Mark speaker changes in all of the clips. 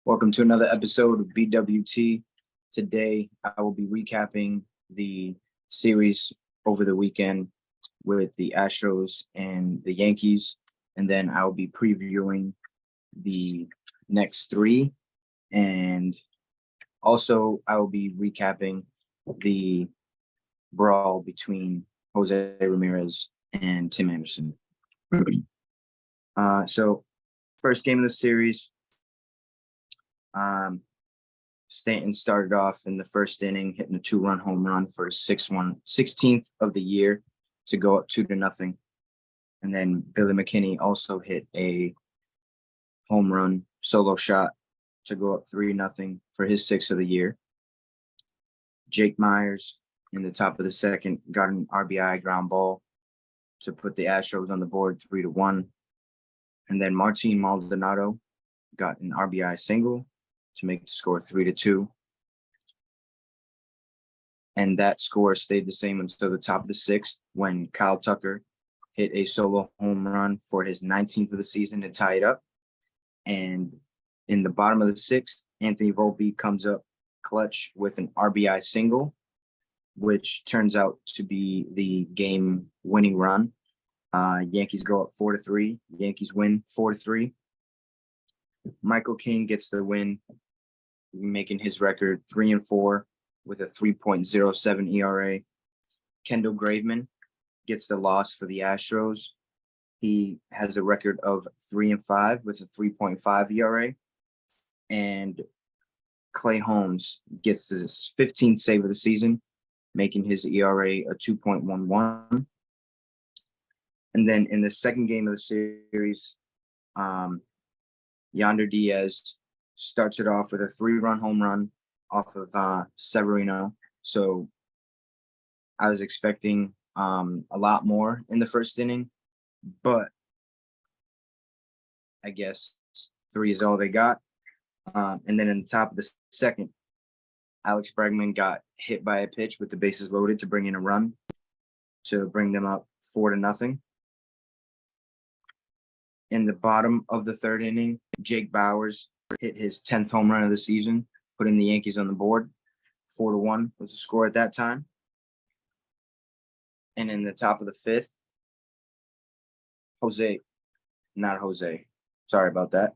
Speaker 1: Welcome to another episode of BWT. Today, I will be recapping the series over the weekend with the Astros and the Yankees, and then I'll be previewing the next three. And also, I will be recapping the brawl between Jose Ramirez and Tim Anderson. So, first game of the series. Stanton started off in the first inning, hitting a 2-run home run for his 16th of the year to go up 2-0. And then Billy McKinney also hit a home run solo shot to go up 3-0 for his 6th of the year. Jake Myers in the top of the second got an RBI ground ball to put the Astros on the board 3-1. And then Martin Maldonado got an RBI single to make the score 3-2. And that score stayed the same until the top of the 6th when Kyle Tucker hit a solo home run for his 19th of the season to tie it up. And in the bottom of the 6th, Anthony Volpe comes up clutch with an RBI single, which turns out to be the game-winning run. Yankees go up 4-3. Yankees win 4-3. Michael King gets the win, making his record 3-4 with a 3.07 ERA. Kendall Graveman gets the loss for the Astros. He has a record of 3-5 with a 3.5 ERA. And Clay Holmes gets his 15th save of the season, making his ERA a 2.11. And then in the second game of the series, Yonder Diaz starts it off with a 3-run home run off of Severino. So I was expecting a lot more in the first inning, but I guess 3 is all they got. And then in the top of the second, Alex Bregman got hit by a pitch with the bases loaded to bring in a run to bring them up 4-0. In the bottom of the third inning, Jake Bauers hit his 10th home run of the season, putting the Yankees on the board. 4-1 was the score at that time. And in the top of the 5th, sorry about that.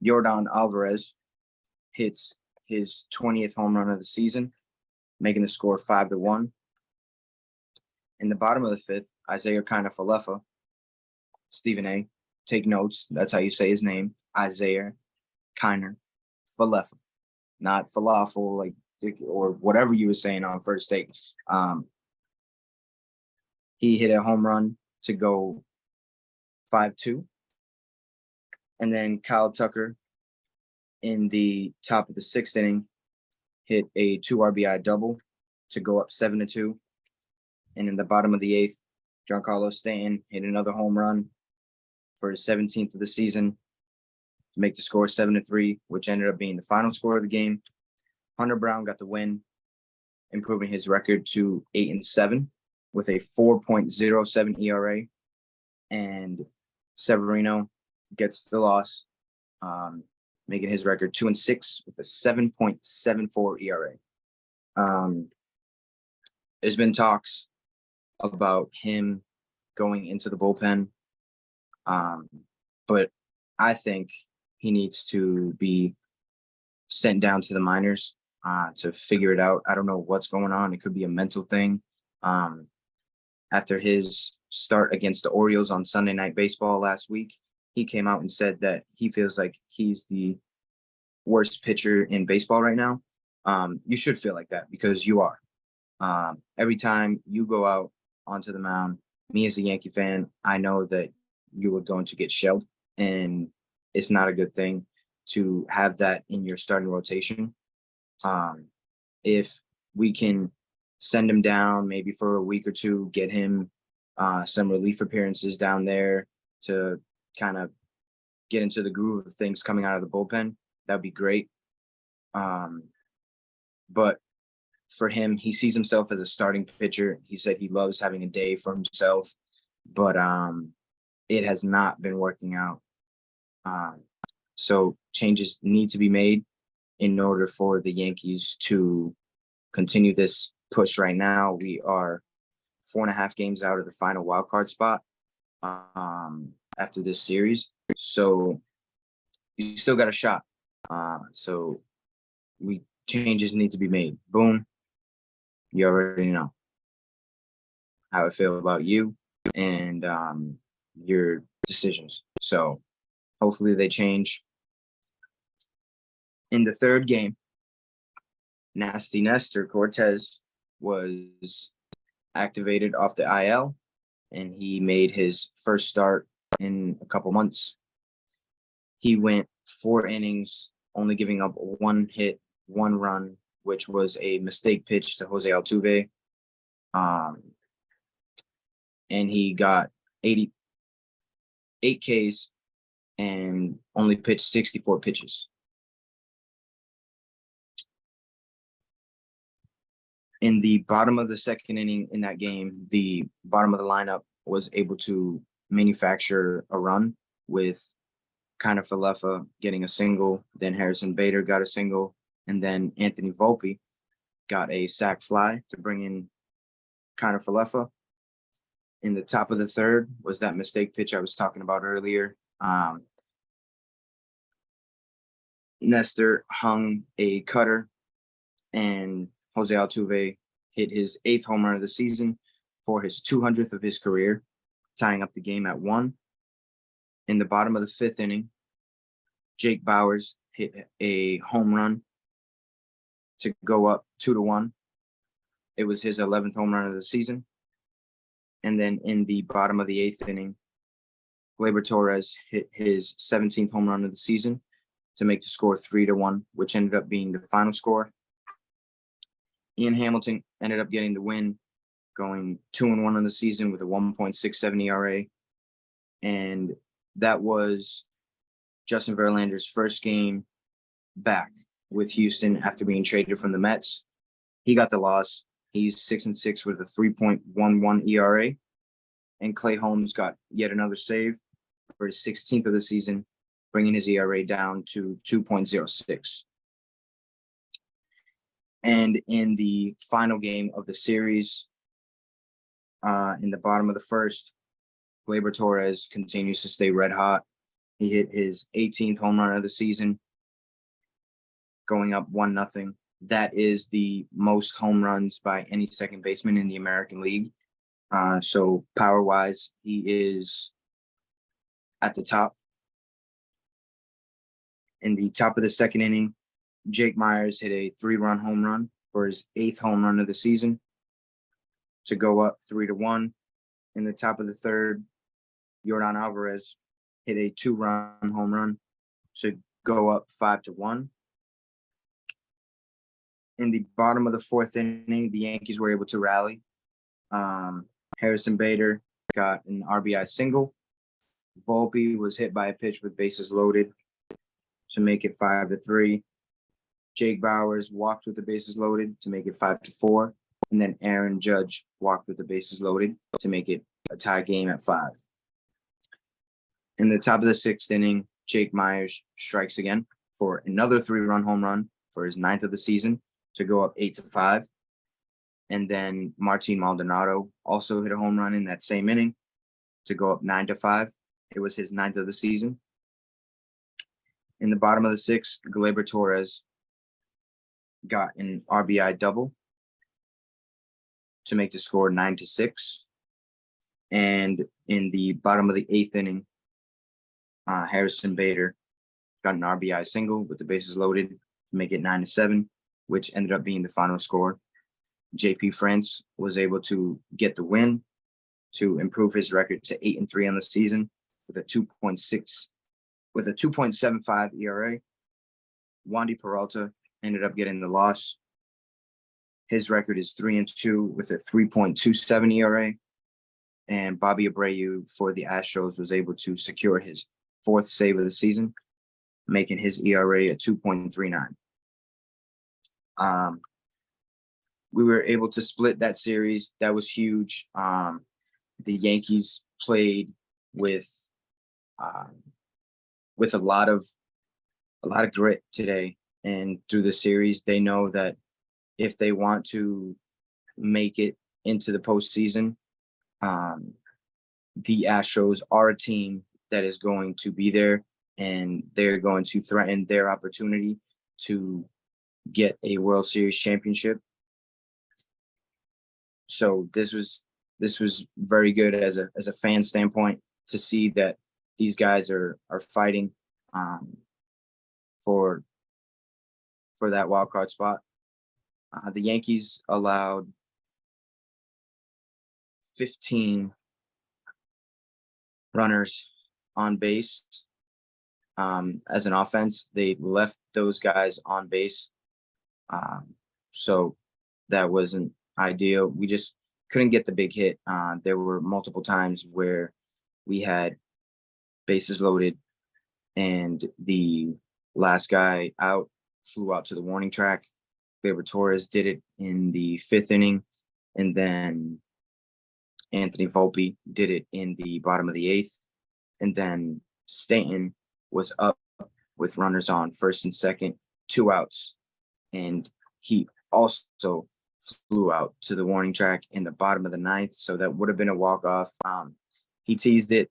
Speaker 1: Yordan Alvarez hits his 20th home run of the season, making the score 5-1. In the bottom of the 5th, Isaiah Kiner-Falefa, Stephen A., take notes. That's how you say his name, Isaiah Kiner-Falefa, not falafel, like, or whatever you were saying on first take. He hit a home run to go 5-2. And then Kyle Tucker in the top of the 6th inning hit a 2 RBI double to go up 7-2. And in the bottom of the 8th, Giancarlo Stanton hit another home run for his 17th of the season to make the score 7-3, which ended up being the final score of the game. Hunter Brown got the win, improving his record to 8-7 with a 4.07 ERA. And Severino gets the loss, making his record 2-6 with a 7.74 ERA. There's been talks about him going into the bullpen, but I think he needs to be sent down to the minors to figure it out. I don't know what's going on. It could be a mental thing. After his start against the Orioles on Sunday Night Baseball last week, he came out and said that he feels like he's the worst pitcher in baseball right now. You should feel like that because you are. Every time you go out onto the mound, me as a Yankee fan, I know that you are going to get shelled, and it's not a good thing to have that in your starting rotation. If we can send him down maybe for a week or two, get him some relief appearances down there to kind of get into the groove of things coming out of the bullpen, that'd be great. But for him, he sees himself as a starting pitcher. He said he loves having a day for himself, but it has not been working out. So changes need to be made. in order for the Yankees to continue this push right now. We are 4.5 games out of the final wild card spot after this series. So you still got a shot. So changes need to be made. Boom. You already know how I feel about you and your decisions. So hopefully they change. In the third game, Nasty Nestor Cortez was activated off the IL, and he made his first start in a couple months. He went 4 innings, only giving up 1 hit, 1 run, which was a mistake pitch to Jose Altuve. And he got 8 Ks and only pitched 64 pitches. In the bottom of the second inning in that game, the bottom of the lineup was able to manufacture a run with Kiner Falefa getting a single, then Harrison Bader got a single, and then Anthony Volpe got a sac fly to bring in Kiner Falefa. In the top of the third was that mistake pitch I was talking about earlier. Nestor hung a cutter, and Jose Altuve hit his 8th home run of the season for his 200th of his career, tying up the game at 1. In the bottom of the 5th inning, Jake Bauers hit a home run to go up 2-1. It was his 11th home run of the season. And then in the bottom of the 8th inning, Gleyber Torres hit his 17th home run of the season to make the score 3-1, which ended up being the final score. Ian Hamilton ended up getting the win, going 2-1 on the season with a 1.67 ERA. And that was Justin Verlander's first game back with Houston after being traded from the Mets. He got the loss. He's 6-6 with a 3.11 ERA. And Clay Holmes got yet another save for his 16th of the season, bringing his ERA down to 2.06. And in the final game of the series, in the bottom of the first, Gleyber Torres continues to stay red hot. He hit his 18th home run of the season, going up 1-0. That is the most home runs by any second baseman in the American League. So power-wise, he is at the top. In the top of the second inning, Jake Myers hit a 3-run home run for his 8th home run of the season to go up 3-1. In the top of the third, Yordan Alvarez hit a 2-run home run to go up 5-1. In the bottom of the 4th inning, the Yankees were able to rally. Harrison Bader got an RBI single. Volpe was hit by a pitch with bases loaded to make it 5-3. Jake Bauers walked with the bases loaded to make it 5-4. And then Aaron Judge walked with the bases loaded to make it a tie game at 5. In the top of the 6th inning, Jake Myers strikes again for another 3-run home run for his 9th of the season to go up 8-5. And then Martin Maldonado also hit a home run in that same inning to go up 9-5. It was his 9th of the season. In the bottom of the 6th, Gleyber Torres got an RBI double to make the score 9-6. And in the bottom of the 8th inning, Harrison Bader got an RBI single with the bases loaded to make it 9-7, which ended up being the final score. JP France was able to get the win to improve his record to 8-3 on the season with a 2.75 ERA. Wandy Peralta ended up getting the loss. His record is 3-2 with a 3.27 ERA. And Bobby Abreu for the Astros was able to secure his 4th save of the season, making his ERA a 2.39. We were able to split that series. That was huge. The Yankees played with a lot of grit today. and through the series, they know that if they want to make it into the postseason, the Astros are a team that is going to be there, and they're going to threaten their opportunity to get a World Series championship. So this was very good as a fan standpoint to see that these guys are fighting for that wild card spot. The Yankees allowed 15 runners on base as an offense. They left those guys on base, so that wasn't ideal. We just couldn't get the big hit. There were multiple times where we had bases loaded and the last guy out flew out to the warning track. Gleyber Torres did it in the 5th inning, and then Anthony Volpe did it in the bottom of the 8th, and then Stanton was up with runners on first and second, 2 outs, and he also flew out to the warning track in the bottom of the 9th, so that would have been a walk-off. He teased it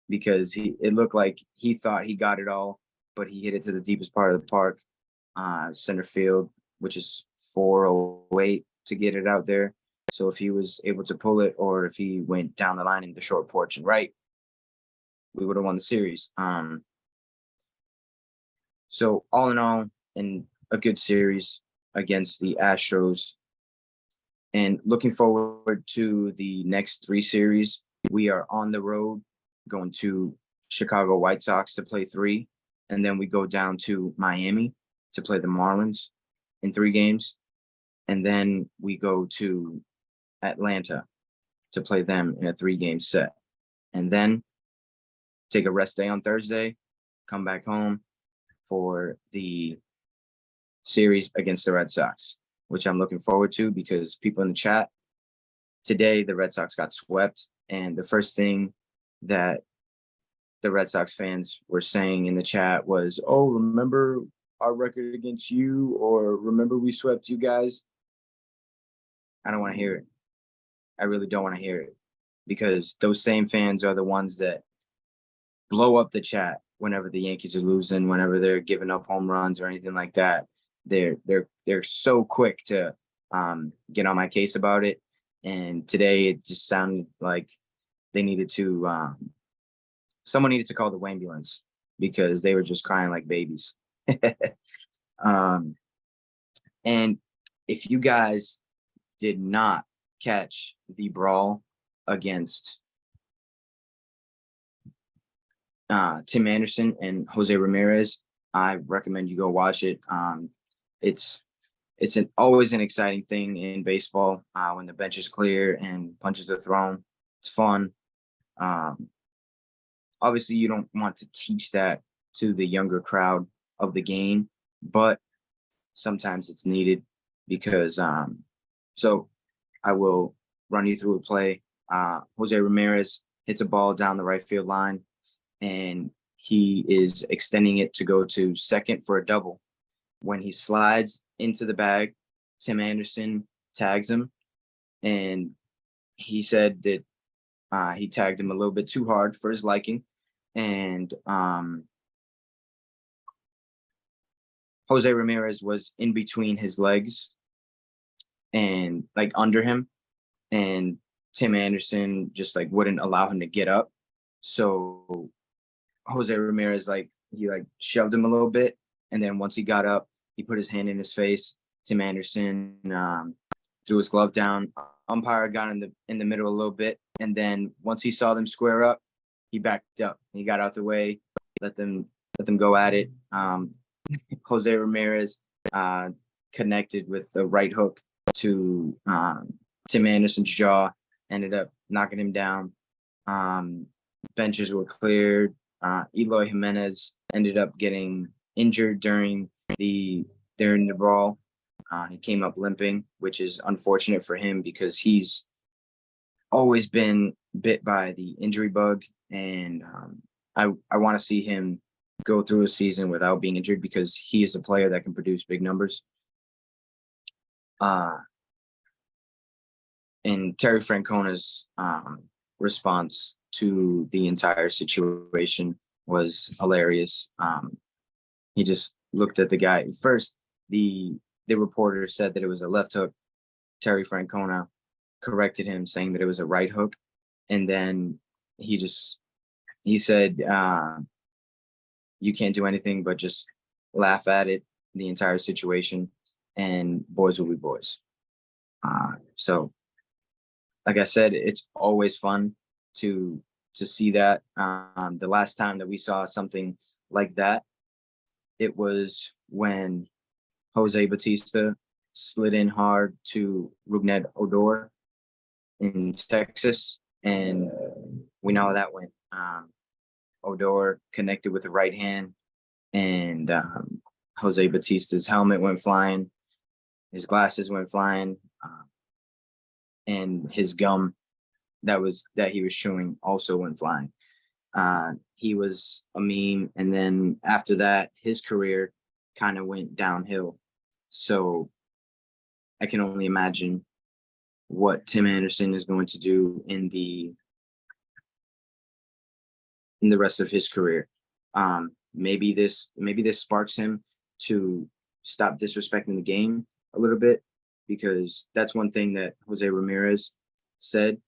Speaker 1: because it looked like he thought he got it all, but he hit it to the deepest part of the park, center field, which is 408 to get it out there. So if he was able to pull it, or if he went down the line in the short porch and right, we would have won the series. So all in all, in a good series against the Astros. And looking forward to the next 3 series, we are on the road going to Chicago White Sox to play 3. And then we go down to Miami to play the Marlins in 3 games. And then we go to Atlanta to play them in a 3-game set. And then take a rest day on Thursday, come back home for the series against the Red Sox, which I'm looking forward to because people in the chat today, the Red Sox got swept. And the first thing that the Red Sox fans were saying in the chat was, oh, remember our record against you, or remember we swept you guys? I don't want to hear it. I really don't want to hear it, because those same fans are the ones that blow up the chat whenever the Yankees are losing, whenever they're giving up home runs or anything like that. They're so quick to get on my case about it. And today it just sounded like they needed to someone needed to call the ambulance, because they were just crying like babies. And if you guys did not catch the brawl against Tim Anderson and Jose Ramirez, I recommend you go watch it. It's always an exciting thing in baseball when the bench is clear and punches are thrown. It's fun. Obviously, you don't want to teach that to the younger crowd of the game, but sometimes it's needed, because so I will run you through a play. Jose Ramirez hits a ball down the right field line, and he is extending it to go to second for a double. When he slides into the bag, Tim Anderson tags him, and he said that he tagged him a little bit too hard for his liking. And Jose Ramirez was in between his legs and like under him, and Tim Anderson just like wouldn't allow him to get up. So Jose Ramirez he shoved him a little bit, and then once he got up, he put his hand in his face. Tim Anderson threw his glove down. Umpire got in the middle a little bit, and then once he saw them square up, he backed up. He got out the way, let them go at it. Jose Ramirez connected with the right hook to Tim Anderson's jaw, ended up knocking him down. Benches were cleared. Eloy Jimenez ended up getting injured during the brawl. He came up limping, which is unfortunate for him because he's always been bit by the injury bug, and I want to see him go through a season without being injured because he is a player that can produce big numbers. And Terry Francona's response to the entire situation was hilarious. He just looked at the guy. First, the reporter said that it was a left hook. Terry Francona corrected him, saying that it was a right hook. And then he said, you can't do anything but just laugh at it, the entire situation, and boys will be boys. So, like I said, it's always fun to see that. The last time that we saw something like that, it was when Jose Bautista slid in hard to Rougned Odor in Texas, and we know how that went. Odor connected with the right hand, and Jose Bautista's helmet went flying, his glasses went flying, and his gum that he was chewing also went flying. He was a meme, and then after that, his career kind of went downhill. So I can only imagine what Tim Anderson is going to do in the rest of his career. Maybe this sparks him to stop disrespecting the game a little bit, because that's one thing that Jose Ramirez said.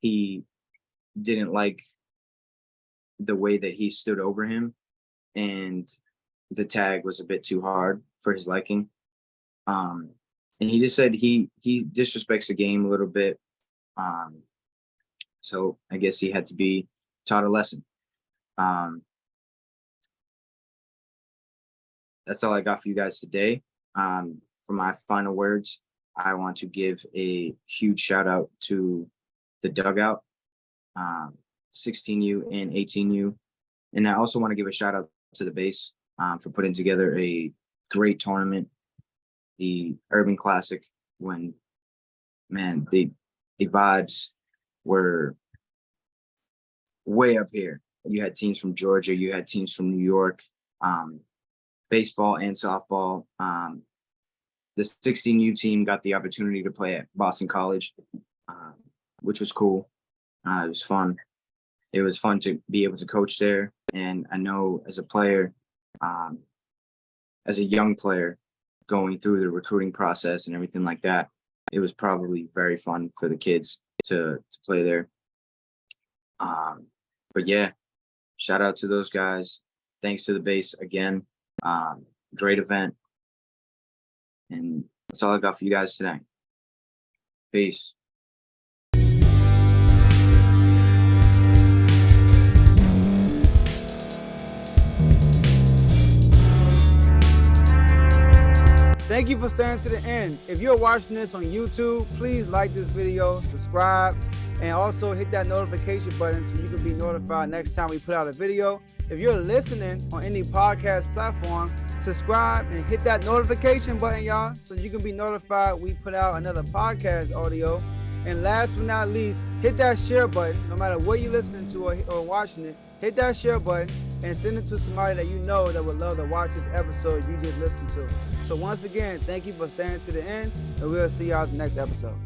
Speaker 1: He didn't like the way that he stood over him, and the tag was a bit too hard for his liking. And he just said he disrespects the game a little bit. So I guess he had to be taught a lesson. That's all I got for you guys today. For my final words, I want to give a huge shout out to the dugout, 16U and 18U. And I also want to give a shout out to the base for putting together a great tournament, the Urban Classic, when, man, the vibes were way up here. You had teams from Georgia, you had teams from New York, baseball and softball. The 16U team got the opportunity to play at Boston College, which was cool. It was fun. It was fun to be able to coach there. And I know as a player, as a young player, going through the recruiting process and everything like that, it was probably very fun for the kids to play there. But yeah, shout out to those guys. Thanks to the base again. Great event. And that's all I got for you guys today. Peace.
Speaker 2: Thank you for staying to the end. If you're watching this on YouTube, please like this video, subscribe, and also hit that notification button so you can be notified next time we put out a video. If you're listening on any podcast platform, subscribe and hit that notification button, y'all, so you can be notified we put out another podcast audio. And last but not least, hit that share button. No matter what you're listening to or watching it, hit that share button and send it to somebody that you know that would love to watch this episode you just listened to. So once again, thank you for staying to the end, and we'll see y'all at the next episode.